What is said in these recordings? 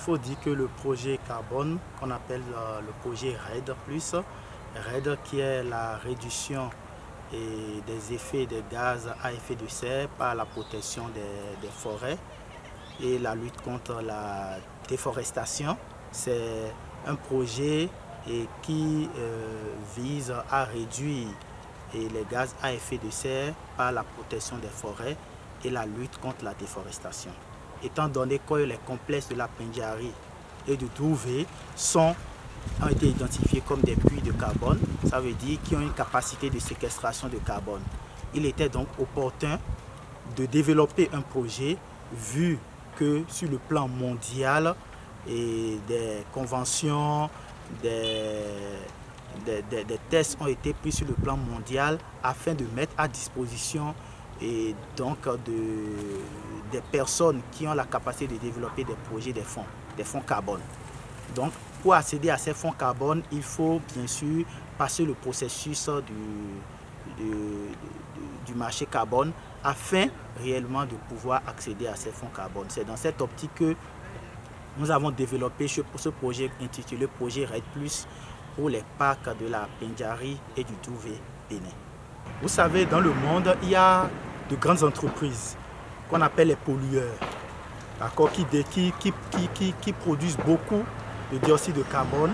faut dire que le projet carbone, qu'on appelle le projet RED+, RED qui est la réduction des effets des gaz à effet de serre par la protection des forêts et la lutte contre la déforestation. C'est un projet qui vise à réduire les gaz à effet de serre par la protection des forêts et la lutte contre la déforestation. Étant donné que les complexes de la Pendjari et de Douvé ont été identifiés comme des puits de carbone, ça veut dire qu'ils ont une capacité de séquestration de carbone. Il était donc opportun de développer un projet vu que sur le plan mondial et des conventions, des tests ont été pris sur le plan mondial afin de mettre à disposition et donc des personnes qui ont la capacité de développer des projets, des fonds carbone. Donc pour accéder à ces fonds carbone, il faut bien sûr passer le processus du marché carbone afin réellement de pouvoir accéder à ces fonds carbone. C'est dans cette optique que nous avons développé ce projet intitulé Projet RED+, pour les parcs de la Pendjari et du Douvé Bénin. Vous savez, dans le monde, il y a de grandes entreprises qu'on appelle les pollueurs, qui produisent beaucoup de dioxyde de carbone.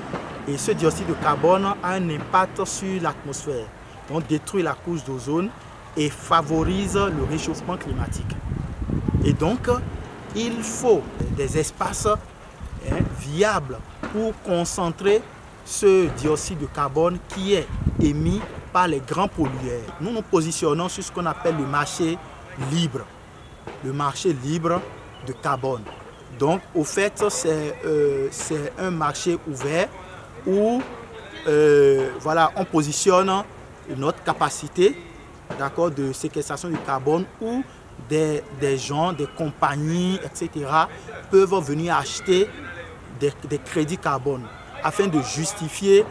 Et ce dioxyde de carbone a un impact sur l'atmosphère, donc détruit la couche d'ozone et favorise le réchauffement climatique. Et donc, il faut des espaces viables pour concentrer ce dioxyde de carbone qui est émis par les grands pollueurs. Nous nous positionnons sur ce qu'on appelle le marché libre de carbone. Donc, au fait, c'est un marché ouvert où voilà, on positionne notre capacité de séquestration du carbone où des gens, des compagnies, etc. peuvent venir acheter des crédits carbone afin de justifier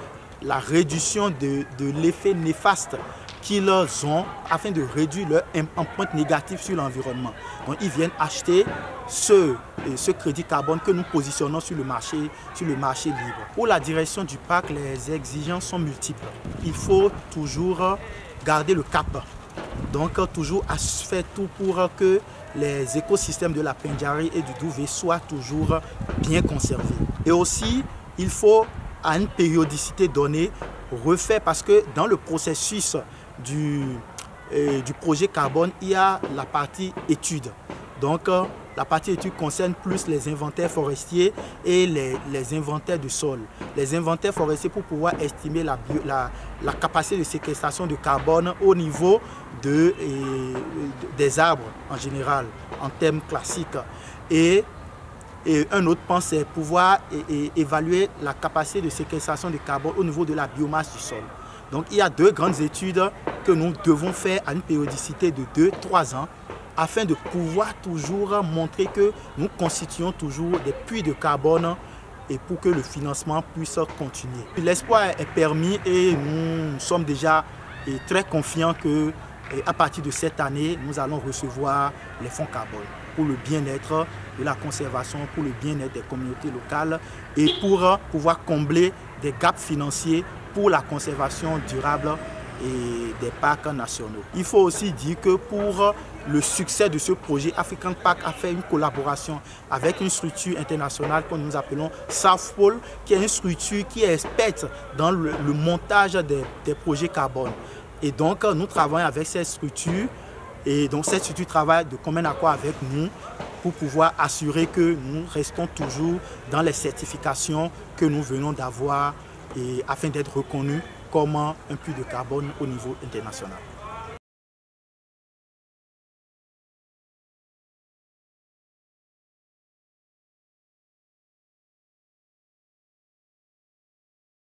la réduction de l'effet néfaste qu'ils ont afin de réduire leur empreinte négative sur l'environnement. Donc ils viennent acheter ce crédit carbone que nous positionnons sur le marché libre. Pour la direction du parc, les exigences sont multiples. Il faut toujours garder le cap. Donc toujours faire tout pour que les écosystèmes de la Pendjari et du Douvé soient toujours bien conservés. Et aussi, il faut à une périodicité donnée refaire, parce que dans le processus du projet carbone, il y a la partie étude. Donc la partie étude concerne plus les inventaires forestiers et les inventaires du sol. Les inventaires forestiers pour pouvoir estimer la capacité de séquestration de carbone au niveau des arbres en général, en termes classiques. Et un autre point, c'est pouvoir évaluer la capacité de séquestration de carbone au niveau de la biomasse du sol. Donc il y a deux grandes études que nous devons faire à une périodicité de 2-3 ans afin de pouvoir toujours montrer que nous constituons toujours des puits de carbone et pour que le financement puisse continuer. L'espoir est permis et nous sommes déjà très confiants qu'à partir de cette année, nous allons recevoir les fonds carbone pour le bien-être de la conservation, pour le bien-être des communautés locales et pour pouvoir combler des gaps financiers pour la conservation durable et des parcs nationaux. Il faut aussi dire que pour le succès de ce projet, African Park a fait une collaboration avec une structure internationale que nous appelons South Pole, qui est une structure qui est experte dans le montage des projets carbone. Et donc nous travaillons avec cette structure, et donc cette structure travaille de commun accord avec nous pour pouvoir assurer que nous restons toujours dans les certifications que nous venons d'avoir afin d'être reconnus comme un puits de carbone au niveau international.